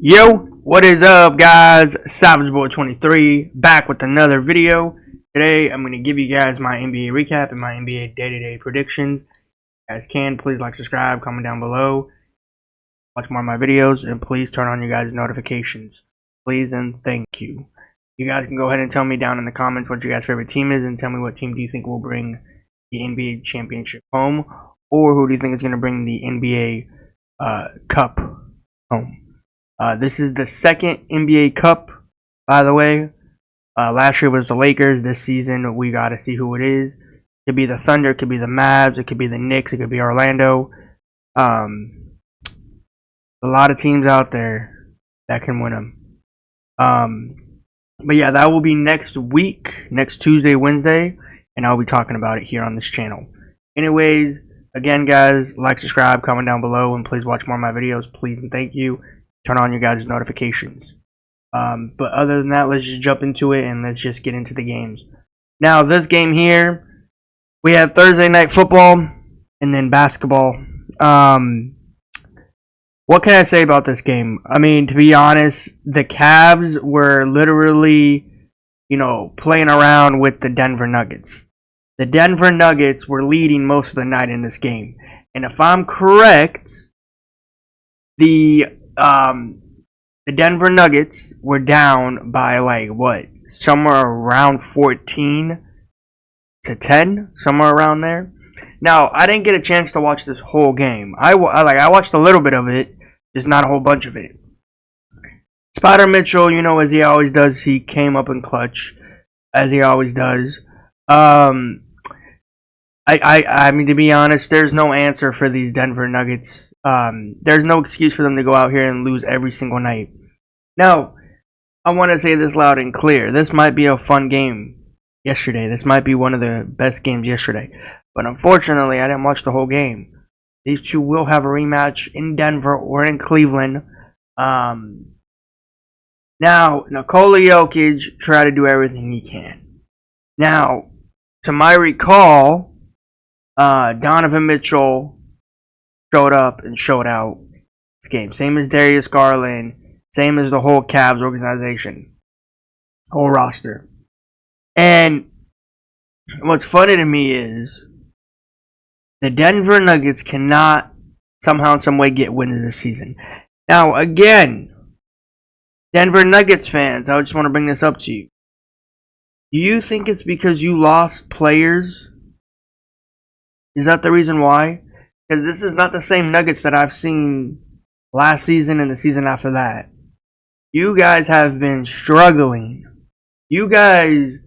Yo, what is up, guys? Savage Boy 23 back with another video. Today, I'm going to give you guys my NBA recap and my NBA day-to-day predictions. If you guys can, please like, subscribe, comment down below, watch more of my videos, and please turn on your guys' notifications. Please and thank you. You guys can go ahead and tell me down in the comments what your guys' favorite team is, and tell me what team do you think will bring the NBA championship home, or who do you think is going to bring the NBA Cup home. This is the second NBA Cup, by the way. Last year was the Lakers. This season, we got to see who it is. It could be the Thunder, it could be the Mavs, it could be the Knicks, it could be Orlando. A lot of teams out there that can win them. But yeah, that will be next week, next Tuesday, Wednesday, and I'll be talking about it here on this channel. Anyways, again, guys, like, subscribe, comment down below, and please watch more of my videos. Please and thank you. Turn on your guys' notifications. But other than that, let's just jump into it and let's just get into the games. Now, this game here, we have Thursday night football and then basketball. What can I say about this game? I mean, to be honest, the Cavs were literally, playing around with the Denver Nuggets. The Denver Nuggets were leading most of the night in this game. And if I'm correct, the Denver Nuggets were down by somewhere around 14-10, somewhere around there. Now, I didn't get a chance to watch this whole game. I watched a little bit of it, just not a whole bunch of it. Spider Mitchell, as he always does, he came up in clutch, as he always does. I mean, to be honest, there's no answer for these Denver Nuggets. There's no excuse for them to go out here and lose every single night. Now, I want to say this loud and clear. This might be a fun game yesterday. This might be one of the best games yesterday. But unfortunately, I didn't watch the whole game. These two will have a rematch in Denver or in Cleveland. Now, Nikola Jokic tried to do everything he can. Now, to my recall, Donovan Mitchell showed up and showed out this game. Same as Darius Garland. Same as the whole Cavs organization. Whole roster. And what's funny to me is the Denver Nuggets cannot somehow, some way get wins this season. Now, again, Denver Nuggets fans, I just want to bring this up to you. Do you think it's because you lost players? Is that the reason why? Because this is not the same Nuggets that I've seen last season and the season after that. You guys have been struggling. You guys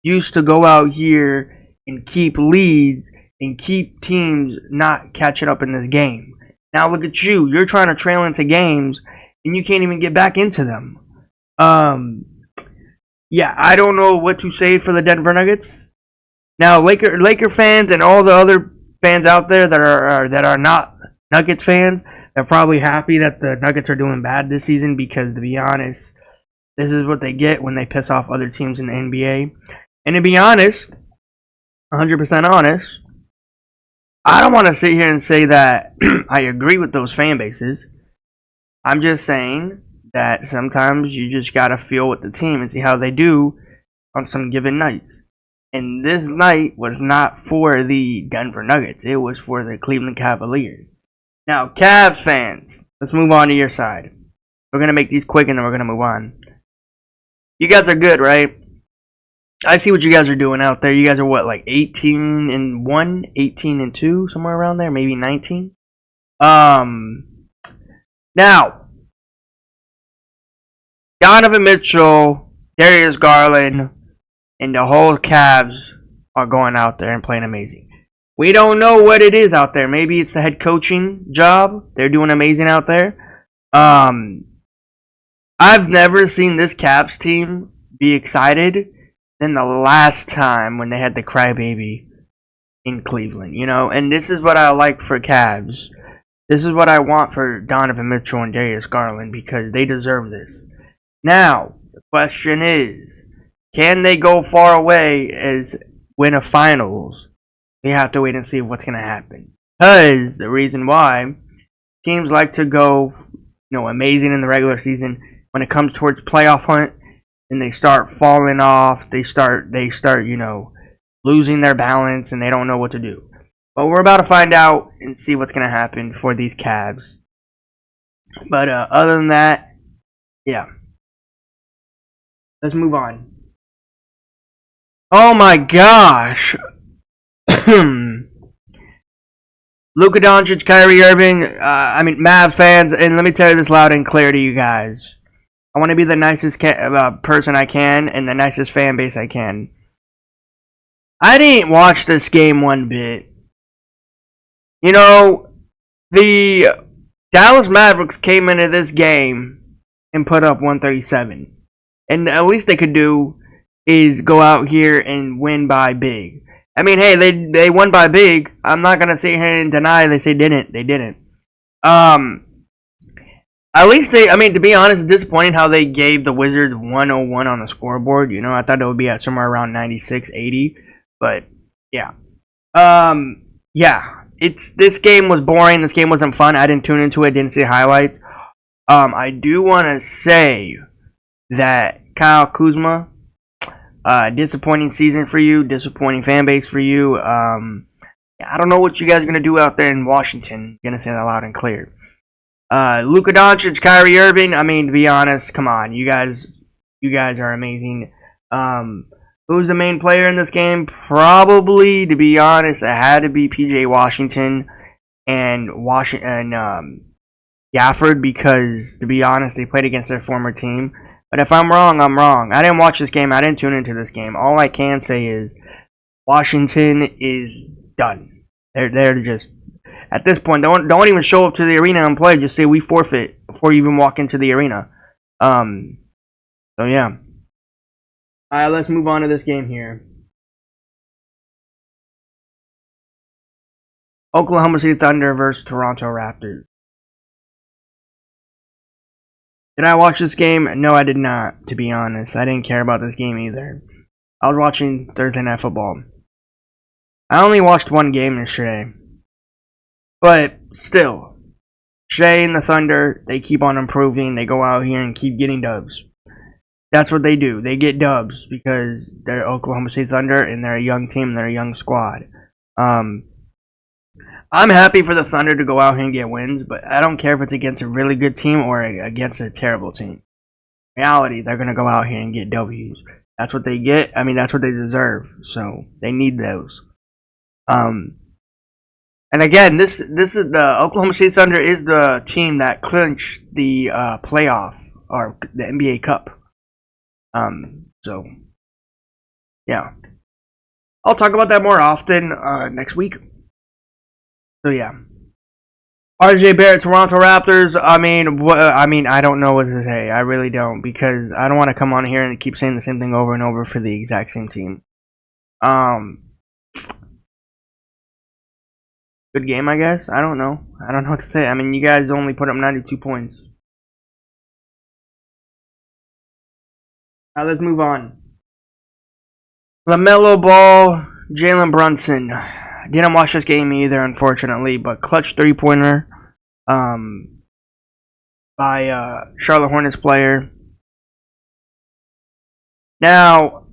used to go out here and keep leads and keep teams not catching up in this game. Now look at you. You're trying to trail into games and you can't even get back into them. Yeah, I don't know what to say for the Denver Nuggets. Now, Laker fans and all the other fans out there that are not Nuggets fans, they're probably happy that the Nuggets are doing bad this season because, to be honest, this is what they get when they piss off other teams in the NBA. And to be honest, 100% honest, I don't want to sit here and say that I agree with those fan bases. I'm just saying that sometimes you just got to feel with the team and see how they do on some given nights. And this night was not for the Denver Nuggets. It was for the Cleveland Cavaliers. Now, Cavs fans, let's move on to your side. We're going to make these quick and then we're going to move on. You guys are good, right? I see what you guys are doing out there. You guys are what, like 18-1, 18-2, somewhere around there, maybe 19. Now, Donovan Mitchell, Darius Garland, and the whole Cavs are going out there and playing amazing. We don't know what it is out there. Maybe it's the head coaching job. They're doing amazing out there. I've never seen this Cavs team be excited than the last time when they had the crybaby in Cleveland. And this is what I like for Cavs. This is what I want for Donovan Mitchell and Darius Garland because they deserve this. Now, the question is, can they go far away as win a finals? We have to wait and see what's going to happen. Because the reason why teams like to go amazing in the regular season. When it comes towards playoff hunt, and they start falling off, they start losing their balance, and they don't know what to do. But we're about to find out and see what's going to happen for these Cavs. But other than that, yeah. Let's move on. Oh my gosh. Luka Doncic, Kyrie Irving, Mav fans, and let me tell you this loud and clear to you guys. I want to be the nicest person I can and the nicest fan base I can. I didn't watch this game one bit. The Dallas Mavericks came into this game and put up 137. And the least they could do is go out here and win by big. I mean, hey, they won by big. I'm not going to sit here and deny they didn't. They didn't. At least to be honest, it's disappointing how they gave the Wizards 101 on the scoreboard. I thought it would be at somewhere around 96, 80. But, yeah. This game was boring. This game wasn't fun. I didn't tune into it. Didn't see highlights. I do want to say that Kyle Kuzma, disappointing season for you. Disappointing fan base for you. I don't know what you guys are going to do out there in Washington. I'm going to say that loud and clear. Luka Doncic, Kyrie Irving. To be honest, come on. You guys are amazing. Who's the main player in this game? Probably, to be honest, it had to be PJ Washington and Gafford, because, to be honest, they played against their former team. But if I'm wrong, I'm wrong. I didn't watch this game. I didn't tune into this game. All I can say is Washington is done. They're just, at this point, don't even show up to the arena and play. Just say we forfeit before you even walk into the arena. So yeah. Alright, let's move on to this game here. Oklahoma City Thunder versus Toronto Raptors. Did I watch this game? No, I did not, to be honest. I didn't care about this game either. I was watching Thursday Night Football. I only watched one game yesterday. But still, Shea and the Thunder, they keep on improving. They go out here and keep getting dubs. That's what they do. They get dubs because they're Oklahoma City Thunder and they're a young team. They're a young squad. I'm happy for the Thunder to go out here and get wins, but I don't care if it's against a really good team or against a terrible team. In reality, they're going to go out here and get W's. That's what they get. That's what they deserve. So they need those. And again, this is the Oklahoma City Thunder is the team that clinched the playoff or the NBA Cup. So yeah, I'll talk about that more often next week. So yeah, RJ Barrett, Toronto Raptors. I don't know what to say. I really don't, because I don't want to come on here and keep saying the same thing over and over for the exact same team. Good game, I guess. I don't know. I don't know what to say. You guys only put up 92 points. Now let's move on. LaMelo Ball, Jalen Brunson. Didn't watch this game either, unfortunately, but clutch three-pointer by Charlotte Hornets player. Now,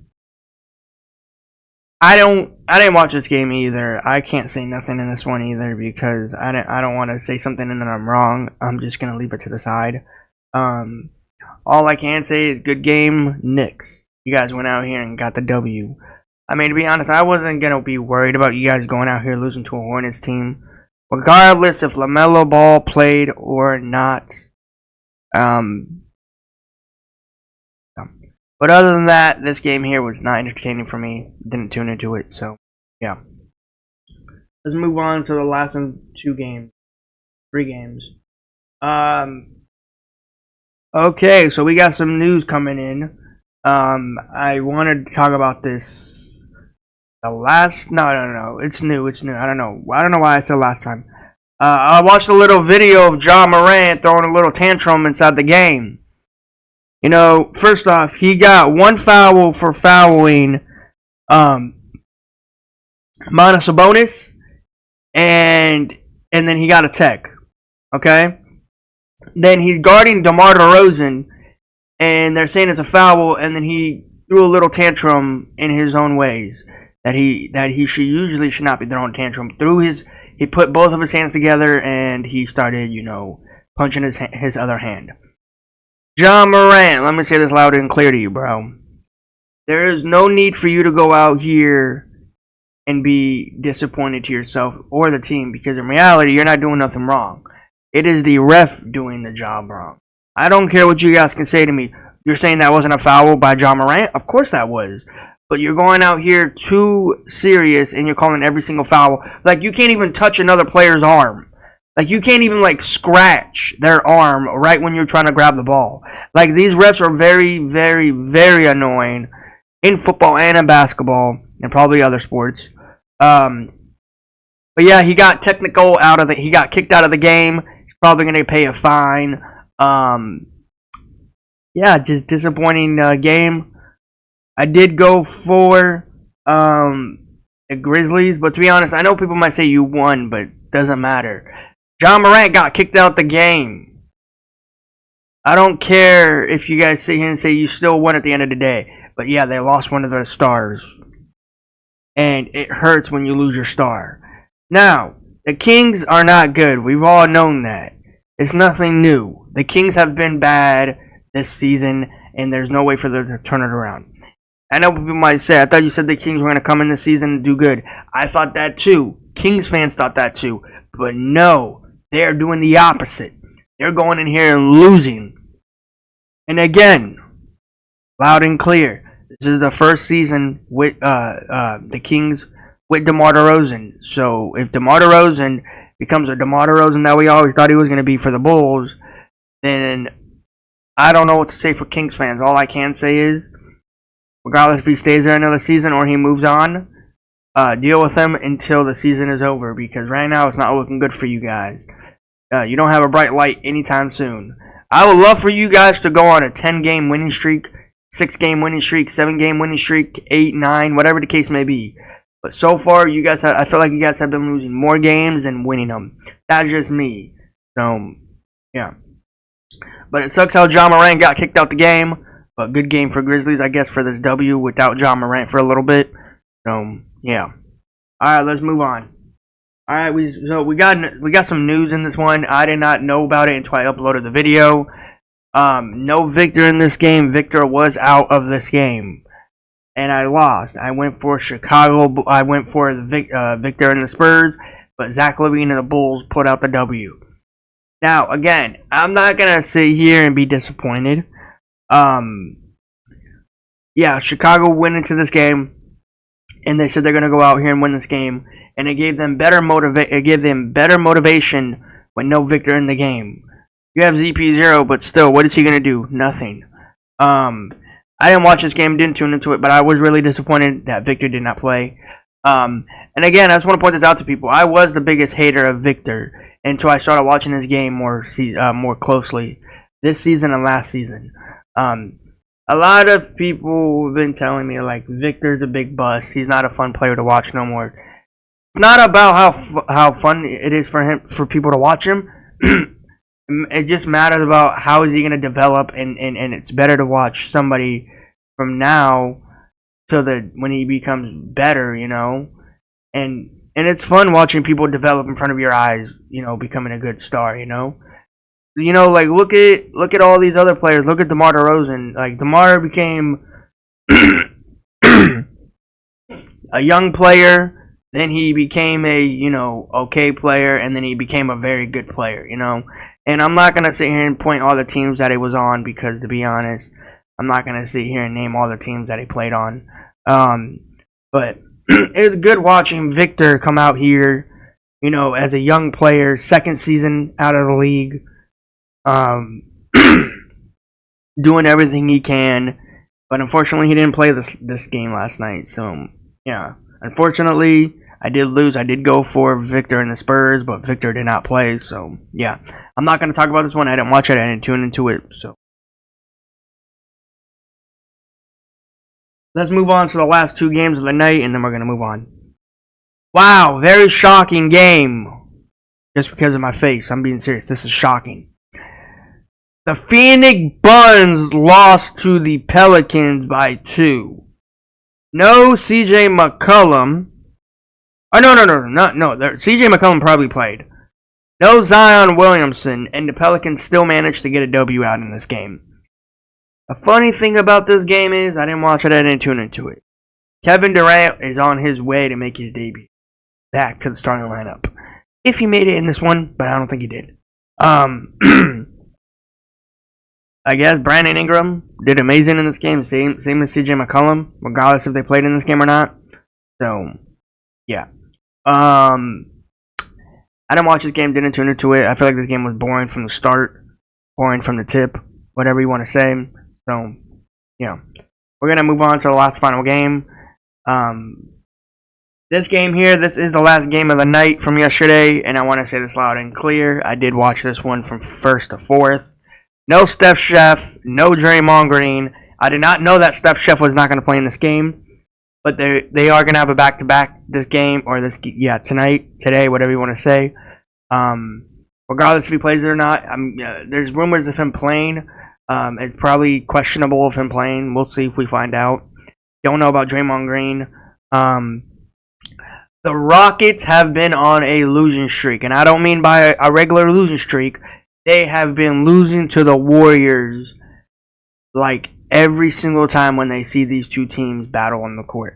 I didn't watch this game either. I can't say nothing in this one either, because I don't want to say something and then I'm wrong. I'm just gonna leave it to the side. All I can say is good game, Knicks. You guys went out here and got the W. To be honest, I wasn't going to be worried about you guys going out here losing to a Hornets team, regardless if LaMelo Ball played or not. But other than that, this game here was not entertaining for me. Didn't tune into it, so yeah. Let's move on to the last 3 games. Okay, so we got some news coming in. I wanted to talk about this. No. It's new. I don't know why I said last time. I watched a little video of Ja Morant throwing a little tantrum inside the game. First off, he got 1 foul for fouling Mana Sabonis, and then he got a tech. Okay? Then he's guarding DeMar DeRozan, and they're saying it's a foul, and then he threw a little tantrum in his own ways that he should not be throwing a tantrum. He put both of his hands together and he started, punching his other hand. Ja Morant, let me say this loud and clear to you, bro. There is no need for you to go out here and be disappointed to yourself or the team, because in reality, you're not doing nothing wrong. It is the ref doing the job wrong. I don't care what you guys can say to me. You're saying that wasn't a foul by Ja Morant? Of course that was. But you're going out here too serious and you're calling every single foul. Like, you can't even touch another player's arm. Like, you can't even, scratch their arm right when you're trying to grab the ball. Like, these refs are very, very, very annoying in football and in basketball and probably other sports. But yeah, he got he got kicked out of the game. He's probably going to pay a fine. Yeah, just disappointing game. I did go for the Grizzlies, but to be honest, I know people might say you won, but it doesn't matter. Ja Morant got kicked out the game. I don't care if you guys sit here and say you still won at the end of the day, but yeah, they lost one of their stars. And it hurts when you lose your star. Now, the Kings are not good. We've all known that. It's nothing new. The Kings have been bad this season, and there's no way for them to turn it around. I know people might say, I thought you said the Kings were going to come in this season and do good. I thought that too. Kings fans thought that too. But no, they're doing the opposite. They're going in here and losing. And again, loud and clear, this is the first season with the Kings with DeMar DeRozan. So if DeMar DeRozan becomes a DeMar DeRozan that we always thought he was going to be for the Bulls, then I don't know what to say for Kings fans. All I can say is, regardless if he stays there another season or he moves on, deal with him until the season is over, because right now it's not looking good for you guys. You don't have a bright light anytime soon. I would love for you guys to go on a 10-game winning streak, 6-game winning streak, 7-game winning streak, 8, 9, whatever the case may be. But so far, I feel like you guys have been losing more games than winning them. That's just me. So, yeah. But it sucks how Ja Morant got kicked out the game. But good game for Grizzlies, I guess, for this W without Ja Morant for a little bit. So, yeah. Alright, let's move on. Alright, we got some news in this one. I did not know about it until I uploaded the video. No Victor in this game. Victor was out of this game. And I lost. I went for Chicago. I went for Victor and the Spurs. But Zach LaVine and the Bulls put out the W. Now, again, I'm not going to sit here and be disappointed. Yeah, Chicago went into this game, and they said they're going to go out here and win this game, and it gave them better motivation with no Victor in the game. You have ZP0, but still, what is he going to do? Nothing. I didn't watch this game, didn't tune into it, but I was really disappointed that Victor did not play. And again, I just want to point this out to people. I was the biggest hater of Victor until I started watching his game more closely this season and last season. A lot of people have been telling me, Victor's a big bust. He's not a fun player to watch no more. It's not about how fun it is for people to watch him. It just matters about how is he going to develop, and it's better to watch somebody from now till when he becomes better, And it's fun watching people develop in front of your eyes, becoming a good star, look at all these other players. Look at DeMar DeRozan. DeMar became a young player, then he became a, okay player, and then he became a very good player, And I'm not going to sit here and point all the teams that he was on, because, to be honest, I'm not going to sit here and name all the teams that he played on. But it was good watching Victor come out here, as a young player, second season out of the league, doing everything he can. But unfortunately, he didn't play this game last night. So, yeah. Unfortunately, I did lose. I did go for Victor and the Spurs, but Victor did not play. So, yeah. I'm not going to talk about this one. I didn't watch it. I didn't tune into it. So, let's move on to the last two games of the night, and then we're going to move on. Wow, very shocking game. Just because of my face. I'm being serious. This is shocking. The Phoenix Suns lost to the Pelicans by 2. No CJ McCollum. Oh, no. CJ McCollum probably played. No Zion Williamson, and the Pelicans still managed to get a W out in this game. The funny thing about this game is, I didn't watch it, I didn't tune into it. Kevin Durant is on his way to make his debut back to the starting lineup. If he made it in this one, but I don't think he did. I guess Brandon Ingram did amazing in this game, same as CJ McCollum, regardless if they played in this game or not. So, yeah. I didn't watch this game, didn't tune into it. I feel like this game was boring from the start, boring from the tip, whatever you want to say. So, yeah. We're going to move on to the last final game. This game here, this is the last game of the night from yesterday, and I want to say this loud and clear. I did watch this one from first to fourth. No Steph Chef, no Draymond Green. I did not know that Steph Chef was not going to play in this game, but they are going to have a back-to-back this game, or today, whatever you want to say. Regardless if he plays it or not, there's rumors of him playing. It's probably questionable of him playing. We'll see if we find out. Don't know about Draymond Green. The Rockets have been on a losing streak, and I don't mean by a regular losing streak. They have been losing to the Warriors like every single time when they see these two teams battle on the court.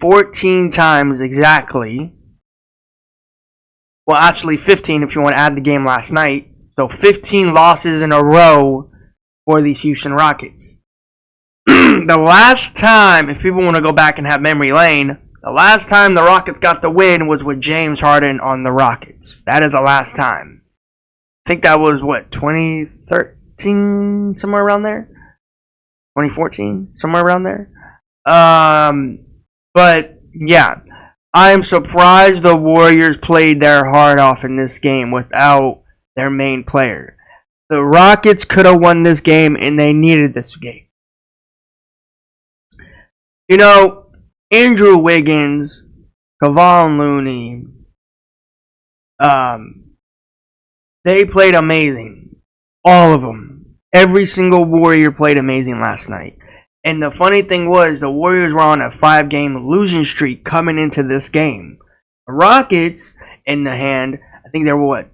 14 times exactly. Well, actually 15 if you want to add the game last night. So 15 losses in a row for these Houston Rockets. The last time, if people want to go back and have memory lane, the last time the Rockets got the win was with James Harden on the Rockets. That is the last time. I think that was, 2013? Somewhere around there? 2014? Somewhere around there? But, yeah. I am surprised the Warriors played their heart off in this game without their main player. The Rockets could have won this game, and they needed this game. You know, Andrew Wiggins, Kevon Looney, they played amazing. All of them. Every single Warrior played amazing last night. And the funny thing was, the Warriors were on a 5-game losing streak coming into this game. The Rockets, in the hand, I think they were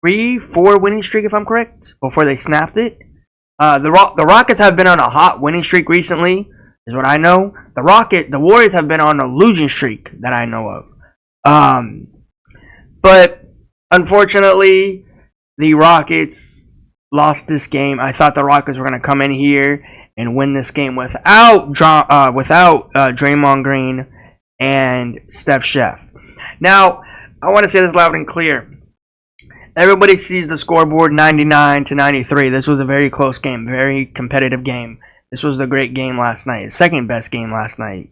3-4 winning streak, if I'm correct, before they snapped it. The Rockets have been on a hot winning streak recently, is what I know. The Warriors have been on a losing streak that I know of. But unfortunately, the Rockets lost this game. I thought the Rockets were going to come in here and win this game without Draymond Green and Steph Chef. Now, I want to say this loud and clear. Everybody sees the scoreboard 99-93. This was a very close game, very competitive game. This was the great game last night, second best game last night.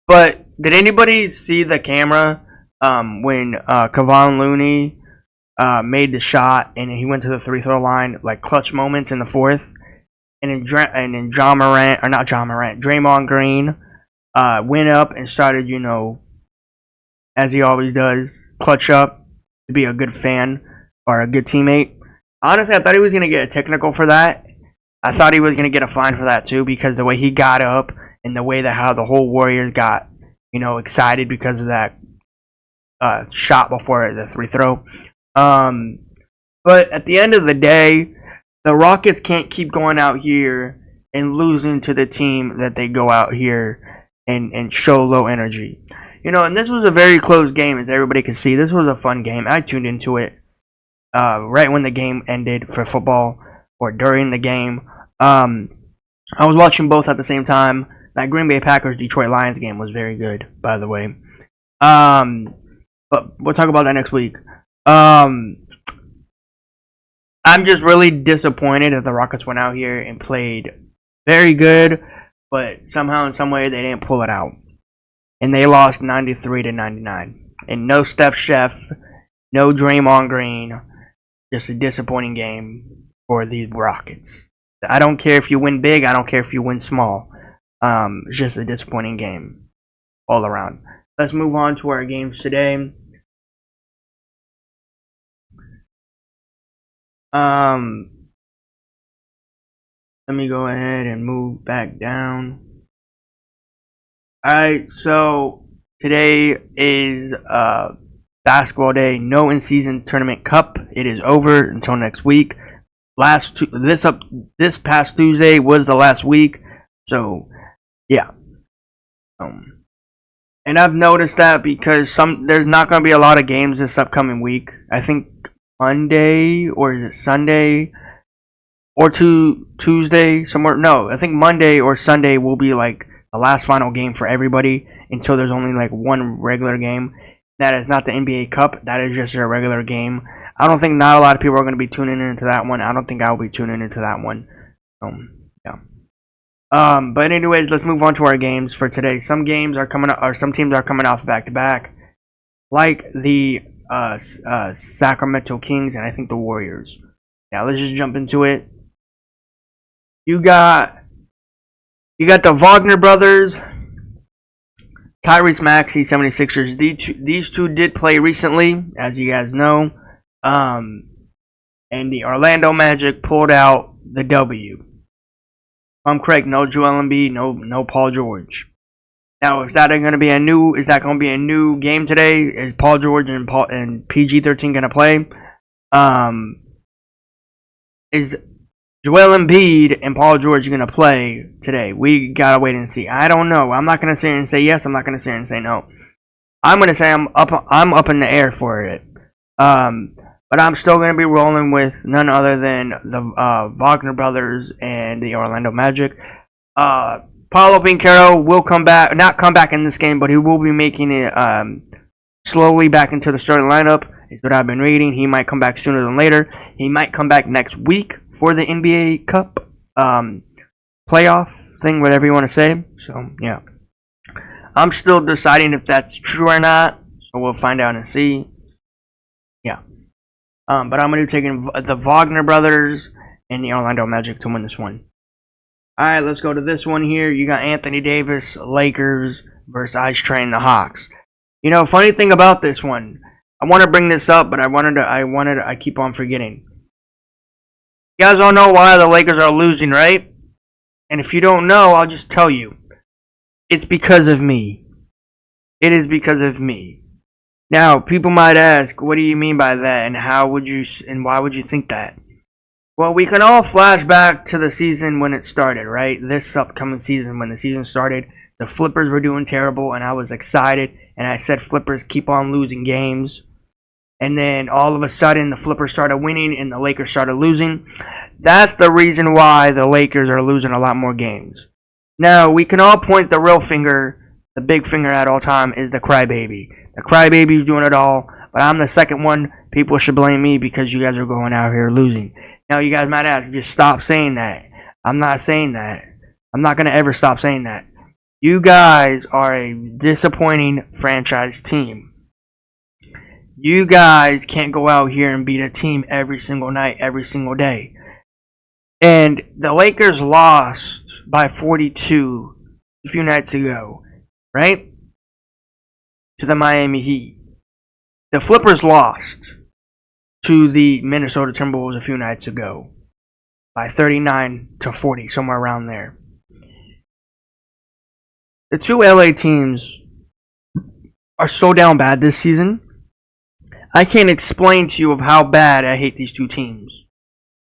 But did anybody see the camera when Kevon Looney made the shot and he went to the free throw line, like clutch moments in the fourth? And then Draymond Green went up and started, as he always does, clutch up to be a good fan or a good teammate. Honestly, I thought he was going to get a technical for that. I thought he was going to get a fine for that too, because the way he got up and the way that how the whole Warriors got, excited because of that shot before the free throw. But at the end of the day, the Rockets can't keep going out here and losing to the team that they go out here and show low energy. And this was a very close game, as everybody can see. This was a fun game. I tuned into it right when the game ended for football, or during the game. I was watching both at the same time. That Green Bay Packers Detroit Lions game was very good, by the way. But we'll talk about that next week. I'm just really disappointed that the Rockets went out here and played very good, but somehow in some way they didn't pull it out. And they lost 93-99. And no Steph Chef, no Draymond Green. Just a disappointing game for the Rockets. I don't care if you win big, I don't care if you win small. It's just a disappointing game all around. Let's move on to our games today. Let me go ahead and move back down. Alright, so today is basketball day. No in-season tournament cup. It is over until next week. This past Tuesday was the last week. So yeah. And I've noticed that because there's not going to be a lot of games this upcoming week. I think Monday, or is it Sunday, or Tuesday somewhere. No, I think Monday or Sunday will be like the last final game for everybody until there's only like one regular game. That is not the NBA Cup. That is just a regular game. I don't think not a lot of people are going to be tuning into that one. I don't think I'll be tuning into that one. Yeah. But anyways, let's move on to our games for today. Some games are coming up, or some teams are coming off back to back, like the Sacramento Kings and I think the Warriors. Yeah, let's just jump into it. You got the Wagner brothers, Tyrese Maxey, 76ers. These two did play recently, as you guys know. And the Orlando Magic pulled out the W. I'm correct. No Joel Embiid, no Paul George. Now, is that going to be a new game today? Is Paul George and PG-13 going to play? Is Joel Embiid and Paul George going to play today? We got to wait and see. I don't know. I'm not going to sit here and say yes. I'm not going to sit here and say no. I'm going to say I'm up in the air for it. But I'm still going to be rolling with none other than the Wagner brothers and the Orlando Magic. Paolo Banchero will not come back in this game, but he will be making it slowly back into the starting lineup. Is what I've been reading. He might come back sooner than later. He might come back next week for the NBA Cup playoff thing, whatever you want to say. So, yeah. I'm still deciding if that's true or not. So we'll find out and see. Yeah. But I'm going to be taking the Wagner brothers and the Orlando Magic to win this one. Alright, let's go to this one here. You got Anthony Davis, Lakers versus Ice Train, the Hawks. You know, funny thing about this one, I want to bring this up, but I keep on forgetting. You guys all know why the Lakers are losing, right? And if you don't know, I'll just tell you. It's because of me. It is because of me. Now, people might ask, what do you mean by that, and why would you think that? Well, we can all flash back to the season when it started, right? This upcoming season, when the season started, the Flippers were doing terrible, and I was excited, and I said Flippers keep on losing games. And then all of a sudden, the Flippers started winning, and the Lakers started losing. That's the reason why the Lakers are losing a lot more games. Now, we can all point the real finger, the big finger at all time, is the crybaby. The crybaby's doing it all, but I'm the second one. People should blame me because you guys are going out here losing. Now, you guys might ask, just stop saying that. I'm not saying that. I'm not going to ever stop saying that. You guys are a disappointing franchise team. You guys can't go out here and beat a team every single night, every single day. And the Lakers lost by 42 a few nights ago, right? To the Miami Heat. The Flippers lost to the Minnesota Timberwolves a few nights ago by 39-40, somewhere around there. The two LA teams are so down bad this season. I can't explain to you of how bad I hate these two teams.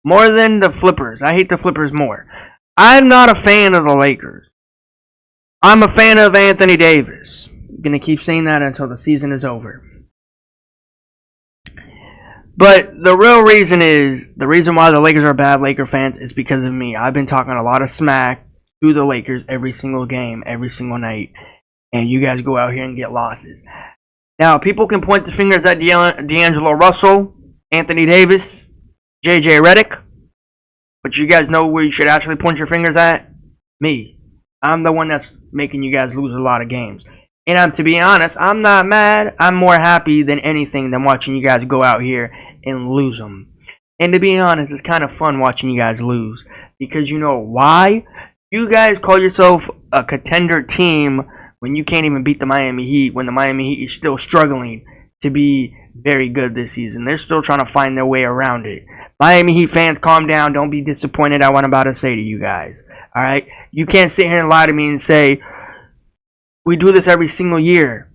More than the Flippers. I hate the Flippers more. I'm not a fan of the Lakers. I'm a fan of Anthony Davis. I'm going to keep saying that until the season is over. But the real reason why the Lakers are bad Laker fans is because of me. I've been talking a lot of smack to the Lakers every single game, every single night. And you guys go out here and get losses. Now, people can point the fingers at D'Angelo Russell, Anthony Davis, JJ Redick. But you guys know where you should actually point your fingers at? Me. I'm the one that's making you guys lose a lot of games. And to be honest, I'm not mad. I'm more happy than anything than watching you guys go out here and lose them. And to be honest, it's kind of fun watching you guys lose. Because you know why? You guys call yourself a contender team when you can't even beat the Miami Heat, when the Miami Heat is still struggling to be very good this season. They're still trying to find their way around it. Miami Heat fans, calm down. Don't be disappointed at what I'm about to say to you guys. All right? You can't sit here and lie to me and say, we do this every single year.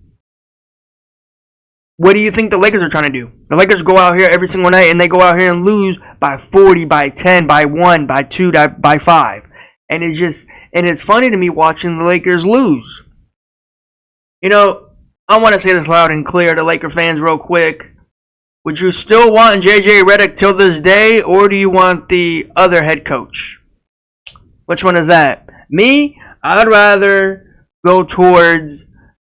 What do you think the Lakers are trying to do? The Lakers go out here every single night and they go out here and lose by 40, by 10, by 1, by 2, by 5. And it's funny to me watching the Lakers lose. You know, I want to say this loud and clear to Laker fans real quick. Would you still want JJ Redick till this day, or do you want the other head coach? Which one is that? Me, I'd rather go towards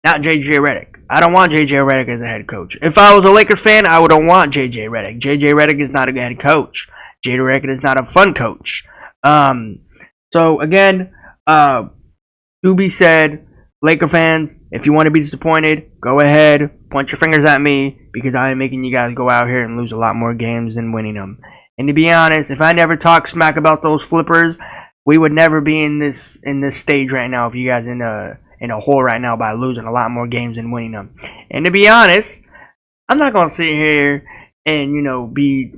not JJ Redick. I don't want JJ Redick as a head coach. If I was a Laker fan, I wouldn't want JJ Redick. JJ Redick is not a good head coach. JJ Redick is not a fun coach. So again, to be said, Laker fans, if you want to be disappointed, go ahead, point your fingers at me, because I am making you guys go out here and lose a lot more games than winning them. And to be honest, if I never talked smack about those flippers, we would never be in this stage right now. If you guys in a hole right now by losing a lot more games than winning them. And to be honest, I'm not gonna sit here and be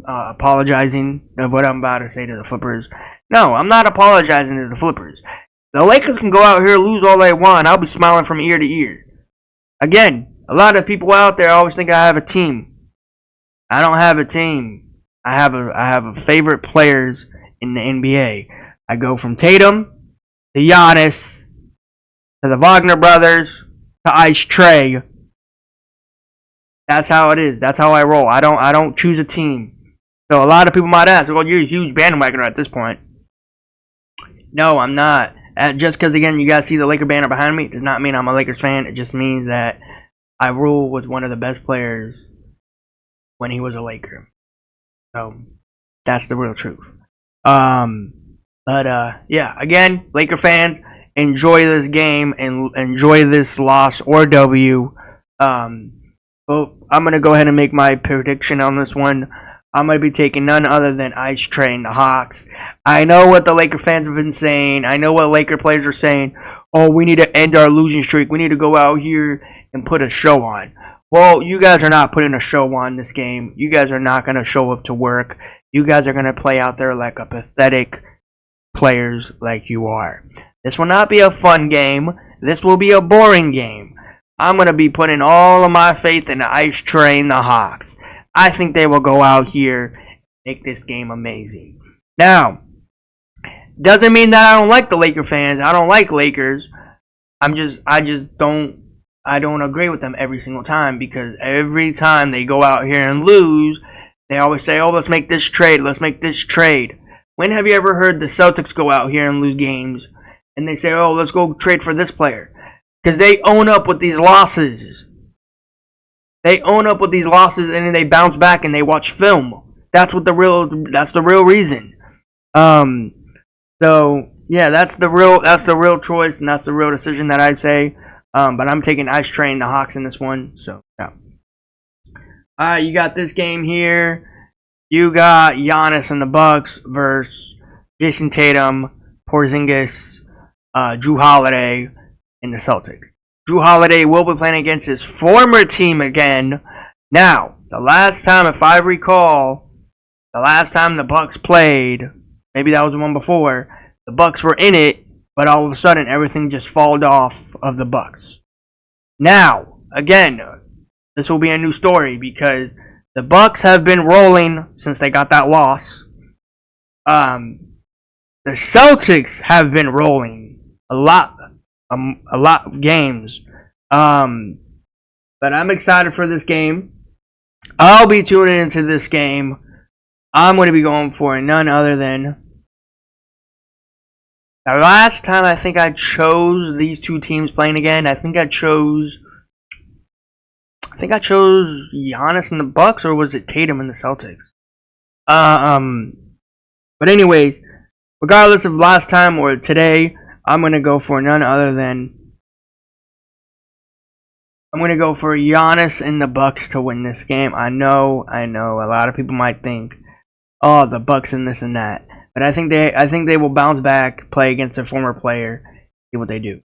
apologizing of what I'm about to say to the flippers. No, I'm not apologizing to the flippers. The Lakers can go out here, lose all they want. I'll be smiling from ear to ear. Again, a lot of people out there always think I have a team. I don't have a team. I have a favorite players in the NBA. I go from Tatum to Giannis to the Wagner brothers to Ice Trey. That's how it is. That's how I roll. I don't choose a team. So a lot of people might ask, well, you're a huge bandwagoner at this point. No, I'm not. Just because, again, you guys see the Laker banner behind me does not mean I'm a Lakers fan. It just means that I rule with one of the best players when he was a Laker. So that's the real truth. Yeah, again, Laker fans, enjoy this game and enjoy this loss or W. Well, I'm going to go ahead and make my prediction on this one. I'm going to be taking none other than Ice Train, the Hawks. I know what the Laker fans have been saying. I know what Laker players are saying. Oh, we need to end our losing streak. We need to go out here and put a show on. Well, you guys are not putting a show on this game. You guys are not going to show up to work. You guys are going to play out there like a pathetic players like you are. This will not be a fun game. This will be a boring game. I'm going to be putting all of my faith in the Ice Train, the Hawks. I think they will go out here and make this game amazing. Now, doesn't mean that I don't like the Laker fans. I don't like Lakers. I don't agree with them every single time, because every time they go out here and lose, they always say, oh, let's make this trade. Let's make this trade. When have you ever heard the Celtics go out here and lose games and they say, oh, let's go trade for this player? Because they own up with these losses. They own up with these losses, and then they bounce back and they watch film. That's the real reason. So yeah, that's the real choice, and that's the real decision that I'd say. But I'm taking Ice Train, the Hawks in this one. So yeah. Alright, you got this game here. You got Giannis and the Bucks versus Jason Tatum, Porzingis, Jrue Holiday, and the Celtics. Jrue Holiday will be playing against his former team again. Now, the last time, if I recall, the last time the Bucks played, maybe that was the one before, the Bucks were in it, but all of a sudden everything just falled off of the Bucks. Now, again, this will be a new story because the Bucks have been rolling since they got that loss. The Celtics have been rolling a lot of games. But I'm excited for this game. I'll be tuning into this game. I'm going to be going for none other than the last time I think I chose these two teams playing again. I think I chose Giannis and the Bucks, or was it Tatum and the Celtics? But anyways, regardless of last time or today, I'm going to go for none other than Giannis and the Bucks to win this game. I know. A lot of people might think, oh, the Bucks and this and that. But I think they will bounce back, play against their former player, see what they do.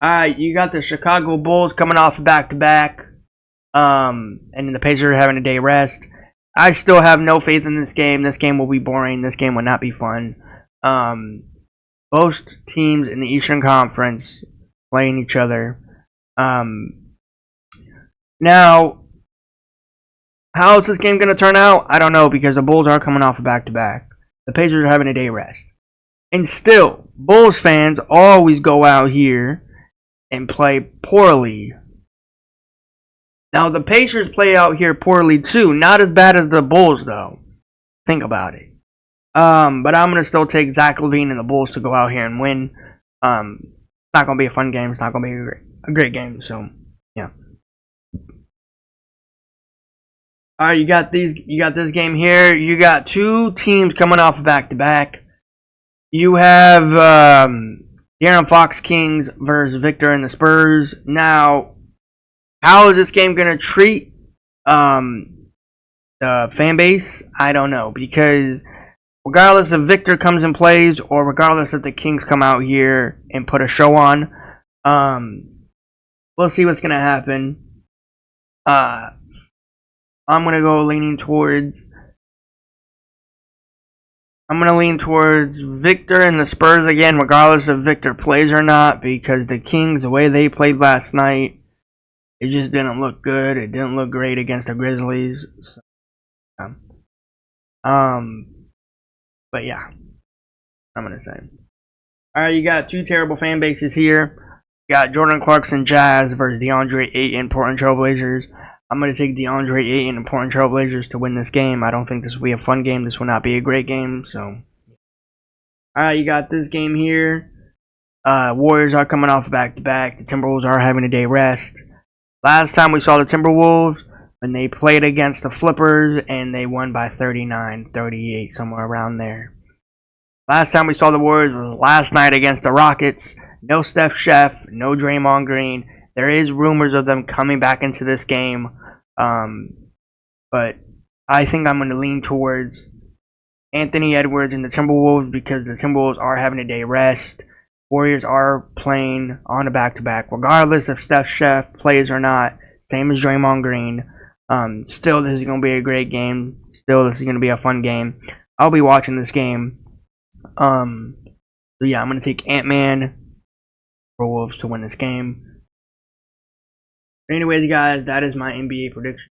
Alright, you got the Chicago Bulls coming off back-to-back. And then the Pacers are having a day rest. I still have no faith in this game. This game will be boring. This game will not be fun. Both teams in the Eastern Conference playing each other. Now, how is this game going to turn out? I don't know, because the Bulls are coming off a back-to-back. The Pacers are having a day rest. And still, Bulls fans always go out here and play poorly. Now, the Pacers play out here poorly too. Not as bad as the Bulls, though. Think about it. But I'm going to still take Zach LaVine and the Bulls to go out here and win. It's not going to be a fun game. It's not going to be a great game. So, yeah. Alright, you got this game here. You got two teams coming off back-to-back. You have De'Aaron Fox Kings versus Victor and the Spurs. Now, how is this game going to treat the fan base? I don't know, because regardless if Victor comes and plays, or regardless if the Kings come out here and put a show on, we'll see what's going to happen. I'm going to go lean towards Victor and the Spurs again, regardless if Victor plays or not, because the Kings, the way they played last night, it just didn't look good. It didn't look great against the Grizzlies. So, but yeah, I'm going to say. Alright, you got two terrible fan bases here. You got Jordan Clarkson Jazz versus DeAndre Ayton Portland Trailblazers. I'm going to take DeAndre Ayton and Portland Trailblazers to win this game. I don't think this will be a fun game. This will not be a great game. So, alright, you got this game here. Warriors are coming off back-to-back. The Timberwolves are having a day rest. Last time we saw the Timberwolves, when they played against the Flippers, and they won by 39, 38, somewhere around there. Last time we saw the Warriors was last night against the Rockets. No Steph Chef, no Draymond Green. There is rumors of them coming back into this game. But I think I'm going to lean towards Anthony Edwards and the Timberwolves, because the Timberwolves are having a day rest. Warriors are playing on a back-to-back, regardless if Steph Chef plays or not. Same as Draymond Green. Still, this is going to be a great game. Still, this is going to be a fun game. I'll be watching this game. So yeah, I'm going to take Ant-Man for Wolves to win this game. But anyways, guys, that is my NBA prediction.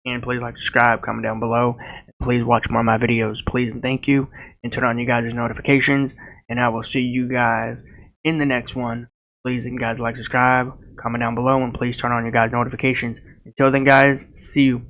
And please like, subscribe, comment down below. Please watch more of my videos. Please and thank you. And turn on you guys' notifications. And I will see you guys in the next one. Please and guys like, subscribe, comment down below, and please turn on your guys' notifications. Until then, guys, see you.